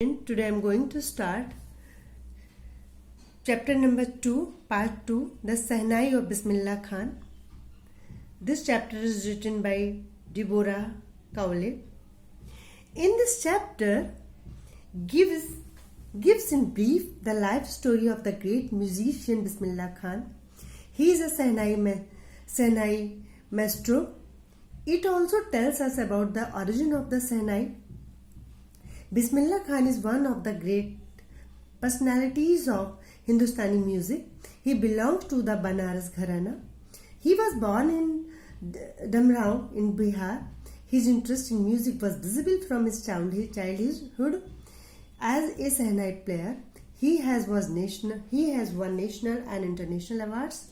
Today I am going to start chapter number 2, part 2, The Sahnai of Bismillah Khan. This chapter is written by Deborah Cowley. In this chapter, gives in brief the life story of the great musician Bismillah Khan. He is a Sahnai maestro. It also tells us about the origin of the Sahnai. Bismillah Khan is one of the great personalities of Hindustani music. He belongs to the Banaras Gharana. He was born in Damrao in Bihar. His interest in music was visible from his childhood. As a Sahnai player, he has won national and international awards.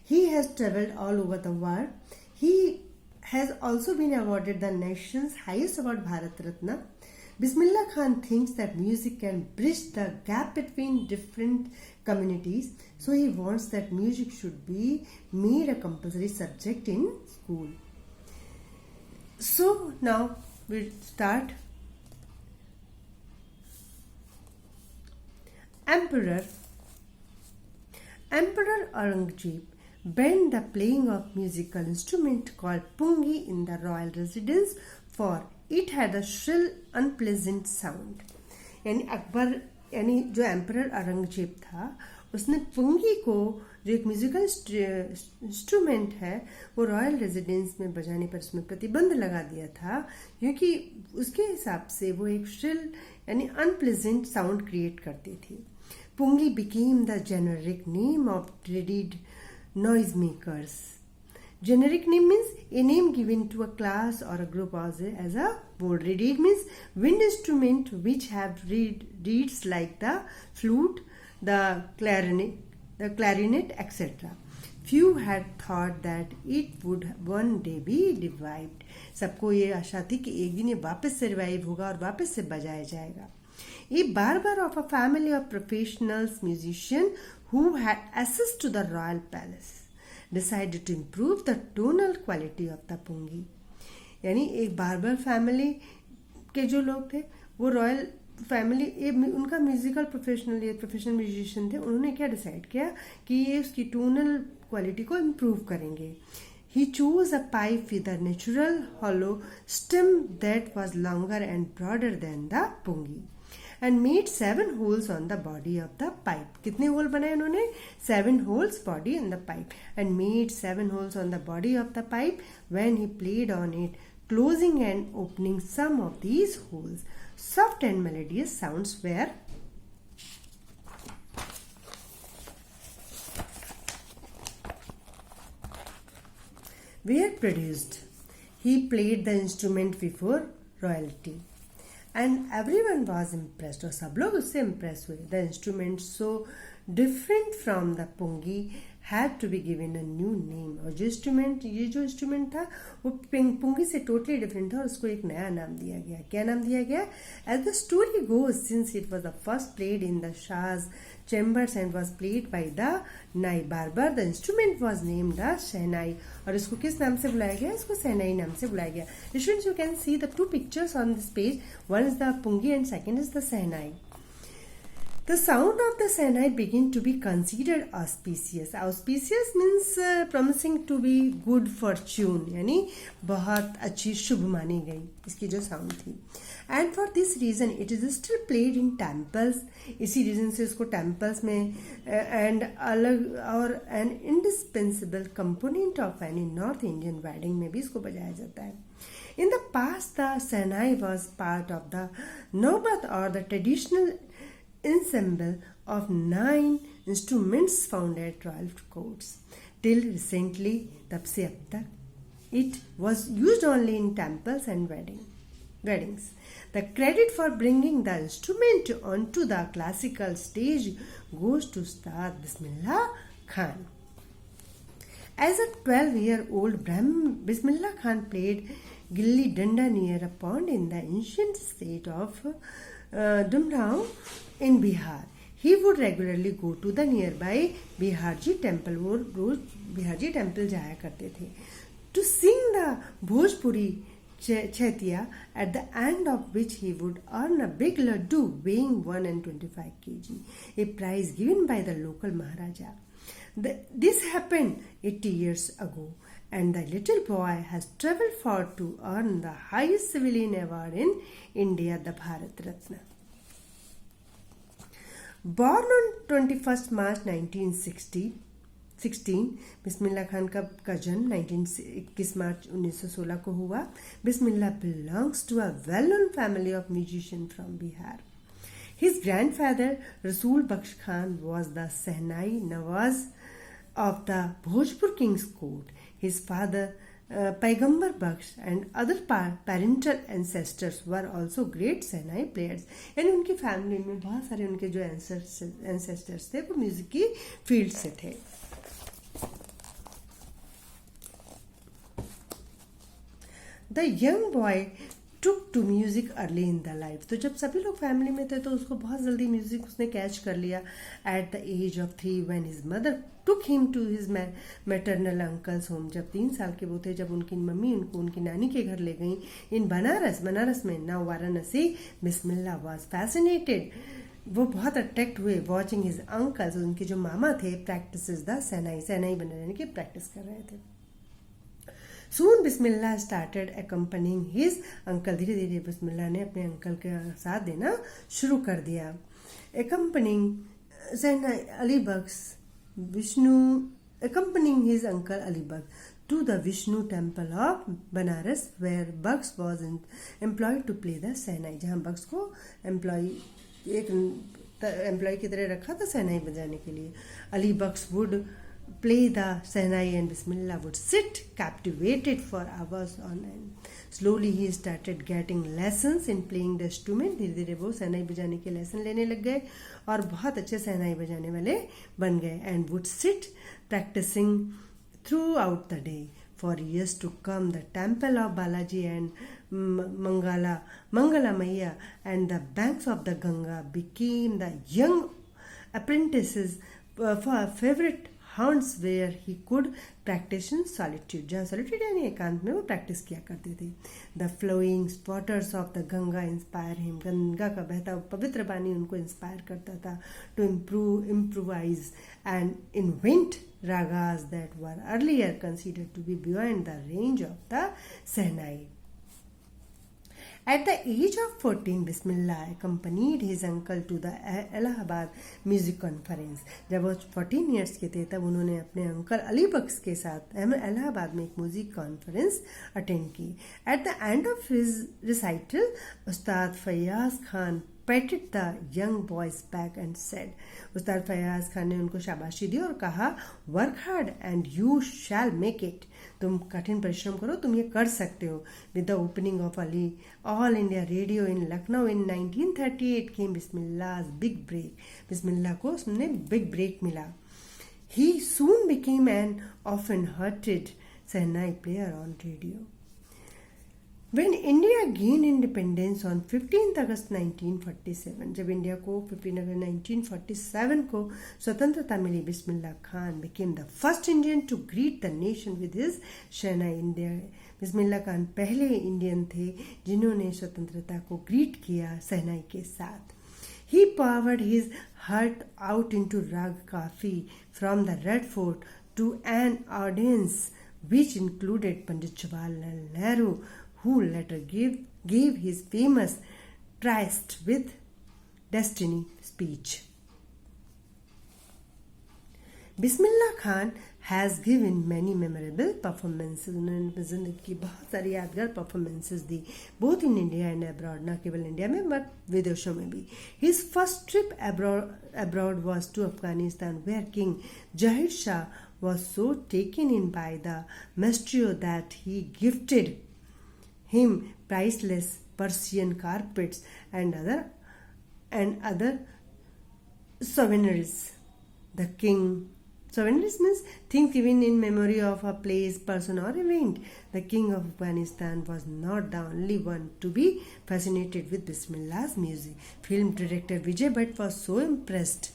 He has travelled all over the world. He has also been awarded the nation's highest award, Bharat Ratna. Bismillah Khan thinks that music can bridge the gap between different communities, so he wants that music should be made a compulsory subject in school. So now we'll start. Emperor Aurangzeb banned the playing of musical instrument called pungi in the royal residence, for it had a shrill, unpleasant sound. यानी जो emperor Aurangzeb था, उसने पुंगी को, जो एक musical instrument है, वो royal residence में बजाने पर उसमें प्रतिबंध लगा दिया था, क्योंकि उसके हिसाब से वो एक श्रिल यानी अनप्लेजेंट साउंड क्रिएट करती थी. पुंगी became the generic name of dreaded noisemakers. Generic name means a name given to a class or a group as a word. Reed means wind instrument which have reeds like the flute, the clarinet, etc. Few had thought that it would one day be revived. सबको ये आशा थी कि एक दिन ये वापस से revive होगा और वापस से बजाया जाएगा. A barber of a family of professionals musicians who had access to the royal palace decided to improve the tonal quality of the pungi. यानी एक बार्बर फैमिली के जो लोग थे, वो रॉयल फैमिली, उनका म्यूजिकल प्रोफेशनल म्यूजिशियन थे. उन्होंने क्या डिसाइड किया कि ये उसकी टोनल क्वालिटी को इम्प्रूव करेंगे. He chose a pipe with a natural hollow stem that was longer and broader than the pungi, and made 7 holes on the body of the pipe. कितने होल बनाए उन्होंने? 7 holes body in the pipe, and made 7 holes on the body of the pipe when he played on it, closing and opening some of these holes. Soft and melodious sounds were produced. He played the instrument before royalty, and everyone was impressed, और सब लोग उससे impressed हुए. The instrument, so different from the pungi, had to be given a new name. और ये जो instrument था, वो pungi से totally different था, और उसको एक नया नाम दिया गया. क्या नाम दिया गया? As the story goes, since it was the first played in the Shah's chambers and was played by the Nai barber, the instrument was named as Sahnai. और इसको किस नाम से बुलाया गया? इसको Sahnai नाम से बुलाया गया. Students, you can see the 2 pictures on this page. One is the pungi and second is the Sahnai. The sound of the Sahnai began to be considered auspicious. Auspicious means promising to be good fortune, यानी बहुत अच्छी शुभ मानी गई इसकी जो sound थी. And for this reason it is still played in temples. इसी reason से इसको temples में and अलग और an indispensable component of any North Indian wedding में भी इसको बजाया जाता है. In the past, the Sahnai was part of the Naubat, or the traditional ensemble of 9 instruments found at royal courts. Till recently, तब से अब तक, it was used only in temples and weddings. The credit for bringing the instrument onto the classical stage goes to star Bismillah Khan. As a 12-year-old, Bismillah Khan played gilli danda near a pond in the ancient state of Damrao in Bihar. He would regularly go to the nearby Biharji temple. वो रोज बिहारजी temple जाया करते थे. To sing the Bhojpuri Chetia, at the end of which he would earn a big laddu weighing 125 kg, a prize given by the local Maharaja. This happened 80 years ago, and the little boy has travelled far to earn the highest civilian award in India, the Bharat Ratna. Born on 21st March 1916, Bismillah Khan का जन्म 21 मार्च 1916 को हुआ. बिस्मिल्लाह belongs to a well-known family of musicians from Bihar. His grandfather Rasool Bakhsh Khan was the Sehnai Nawaz of the Bhojpur King's court. His father Paigambar Bakhsh and other parental ancestors were also great Sehnai players. यानी उनकी family में बहुत सारे उनके जो ancestors थे वो music की फील्ड से थे. The young boy took to music early in the life. तो जब सभी लोग फैमिली में थे तो उसको बहुत जल्दी म्यूजिक उसने कैच कर लिया. At the age of 3 when his mother took him to his maternal uncle's home. जब 3 साल के वो थे जब उनकी मम्मी उनको उनकी नानी के घर ले गई in बनारस में. Now Varanasi. Bismillah was fascinated. वो बहुत अट्रैक्ट हुए watching his uncles, उनके जो मामा थे practices the सेनाई बनाने की प्रैक्टिस कर रहे थे. Soon Bismillah started accompanying his uncle. धीरे धीरे बिस्मिल्लाह ने अपने अंकल के साथ देना शुरू कर दिया. Accompanying his uncle Ali Baksh to the Vishnu temple of Banaras, where Baksh was employed to play the Sehnai. जहाँ बक्स को एम्प्लॉय की तरह रखा था सेनाई बजाने के लिए. Ali Baksh would play the Sehnai and Bismillah would sit captivated for hours on end. Slowly he started getting lessons in playing the instrument. धीरे धीरे वो सेनाई बजाने के लेसन लेने लग गए और बहुत अच्छे सेनाई बजाने वाले बन गए. And would sit practicing throughout the day. For years to come, the temple of Balaji and Mangala Maiya and the banks of the Ganga became the young apprentices for favorite haunts where he could practice in solitude. जहाँ solitude यानी एकांत में वो practice किया करते थे. The flowing waters of the Ganga inspire him. Ganga का बहता पवित्र पानी उनको इंस्पायर करता था to improvise and invent ragas that were earlier considered to be beyond the range of the Sehnai. At the age of 14, Bismillah accompanied his uncle to the Allahabad music conference. जब वो 14 years के थे तब उन्होंने अपने uncle Ali बख्श के साथ इलाहाबाद में एक म्यूजिक कॉन्फ्रेंस अटेंड की. At the end of his recital, Ustad Fayaz Khan patted the young boy's back and said, उस्ताद फयाज खान ने उनको शाबाशी दी और कहा, work hard and you shall make it. तुम कठिन परिश्रम करो, तुम ये कर सकते हो. विद द ओपनिंग ऑफ अली all India radio in Lucknow in 1938 came Bismillah's big break. Bismillah को उसने बिग ब्रेक मिला. He soon became an often heard shehnai player on radio. When India gained independence on 15th August 1947, जब इंडिया को 15 अगस्त 1947 को स्वतंत्रता मिली, Bismillah Khan became the first Indian to greet the nation with his Shehnai. India Bismillah Khan पहले Indian थे जिन्होंने स्वतंत्रता को ग्रीट किया सहनाई के साथ. He poured his heart out into rag kafi from the Red Fort to an audience which included Pandit Jawaharlal Nehru, who later gave his famous Tryst with Destiny speech. Bismillah Khan has given many memorable performances. उन्होंने अपनी जिंदगी की बहुत सारी यादगार performances the, both in India and abroad. न केवल India में but विदेशों में भी. His first trip abroad was to Afghanistan, where King Zahir Shah was so taken in by the maestro that he gifted him priceless Persian carpets and other souvenirs. The king souvenirs means things given in memory of a place, person or event. The king of Afghanistan was not the only one to be fascinated with Bismillah's music. Film director Vijay Bhatt was so impressed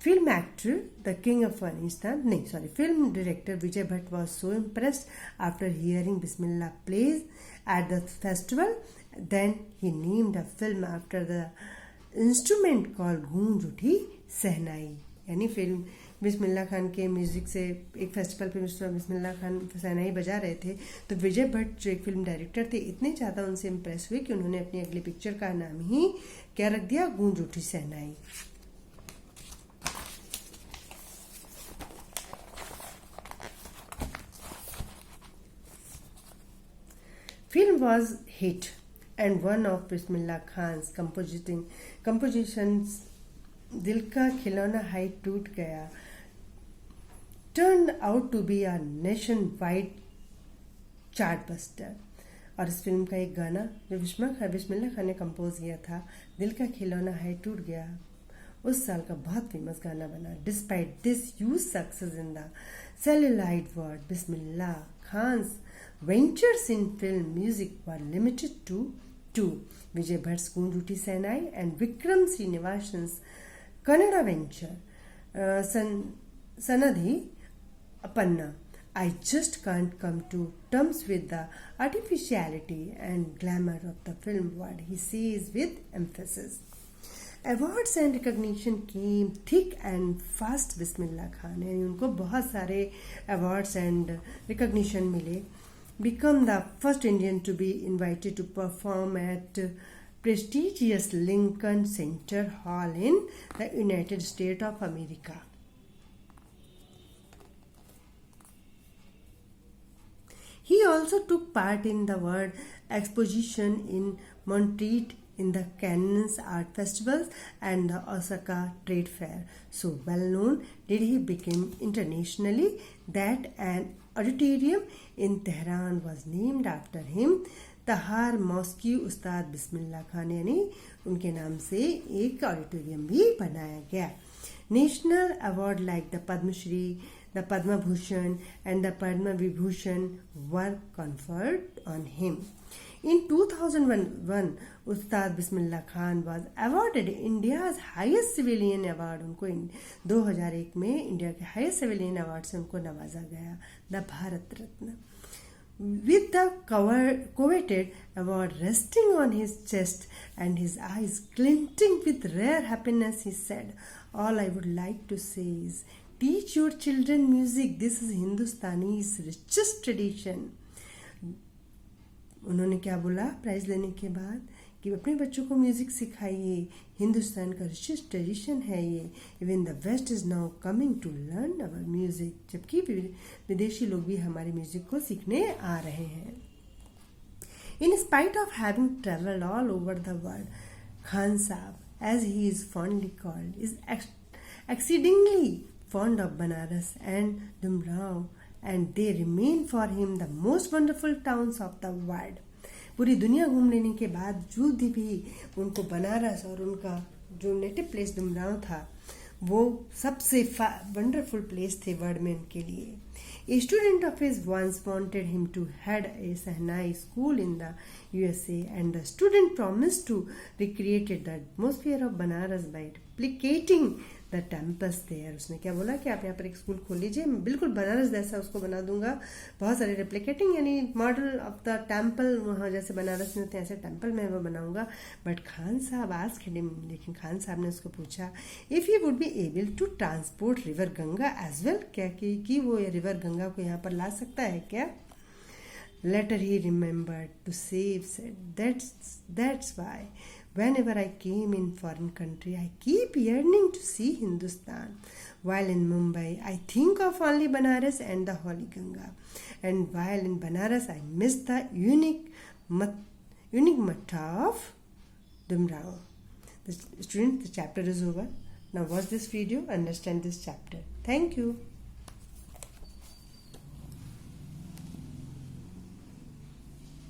Film actor, the king of Afghanistan, film director Vijay Bhatt was so impressed after hearing Bismillah plays at the festival. Then he named a film after the instrument called गूंज उठी सहनाई. यानी film Bismillah Khan के music से एक festival पे बिस्मिल्लाह खान सहनाई बजा रहे थे, तो विजय भट्ट जो एक फिल्म डायरेक्टर थे इतने ज़्यादा उनसे इम्प्रेस हुए कि उन्होंने अपनी अगली पिक्चर का नाम ही क्या रख दिया, गूंज उठी सहनाई. Film was hit and one of Bismillah Khan's compositions दिल का खिलौना है टूट गया turned out to be a nationwide chartbuster. और इस फिल्म का एक गाना जो बिस्मिल्लाह खान ने कंपोज किया था, दिल का खिलौना है टूट गया, उस साल का बहुत फेमस गाना बना. Despite this huge success in the celluloid world, Bismillah Khan's ventures in film music were limited to two: Vijay Bhatt's गूंज उठी सहनाई and Vikram Srinivasan's Kannada venture, Sanadhi Apanna. I just can't come to terms with the artificiality and glamour of the film world, he says with emphasis. Awards and recognition came thick and fast. Bismillah Khan, यानी उनको बहुत सारे awards and recognition मिले. Become the first Indian to be invited to perform at prestigious Lincoln Center Hall in the United States of America. He also took part in the World Exposition in Montreal, in the Cannes Art Festivals and the Osaka Trade Fair. So well known did he become internationally that an auditorium in Tehran was named after him. तहार मॉस्की उस्ताद बिस्मिल्लाह खान यानी उनके नाम से एक auditorium भी बनाया गया. National award like the Padma Shri, the Padma Bhushan and the Padma Vibhushan were conferred on him. In 2001, Ustad Bismillah Khan was awarded India's highest civilian award. उनको 2001 में इंडिया के हाईएस्ट सिविलियन अवार्ड से उनको नवाजा गया, the Bharat Ratna. With the coveted award resting on his chest and his eyes glinting with rare happiness, he said, "All I would like to say is, teach your children music. This is Hindustani's richest tradition." उन्होंने क्या बोला prize लेने के बाद कि अपने बच्चों को म्यूजिक सिखाइए, हिंदुस्तान का रिचेस्ट ट्रेडिशन है ये. Even the west is now coming to learn our music. जबकि विदेशी लोग भी हमारे म्यूजिक को सीखने आ रहे हैं. In spite of having travelled all over the world, Khan Sahab, as he is fondly called, is exceedingly fond of Banaras and Dumrao, and they remain for him the most wonderful towns of the world. पूरी दुनिया घूम लेने के बाद जो भी उनको बनारस और उनका जो नेटिव प्लेस डुमराव था वो सबसे वंडरफुल प्लेस थे वर्ल्ड में उनके लिए. A student of his once wanted him to head a Sahnai school in the USA, and the student promised to recreate the atmosphere of Banaras by replicating the temples there. उसने क्या बोला कि आप यहाँ पर एक स्कूल खोल लीजिए, मैं बिल्कुल बनारस जैसा उसको बना दूंगा. बहुत सारे रेप्लिकेटिंग यानी मॉडल ऑफ द टेम्पल, वहाँ जैसे बनारस में होते हैं ऐसे टेम्पल मैं वो बनाऊंगा. बट खान साहब आज खेले, लेकिन खान साहब ने उसको पूछा if he would be able to transport river Ganga as well, क्या कि वो ये रिवर गंगा को यहाँ पर ला सकता है क्या. Later he remembered to save, said, that's why whenever I came in foreign country, I keep yearning to see Hindustan. While in Mumbai, I think of only Banaras and the Holy Ganga. And while in Banaras, I miss the unique matha of Dumrao. The chapter is over. Now watch this video, understand this chapter. Thank you.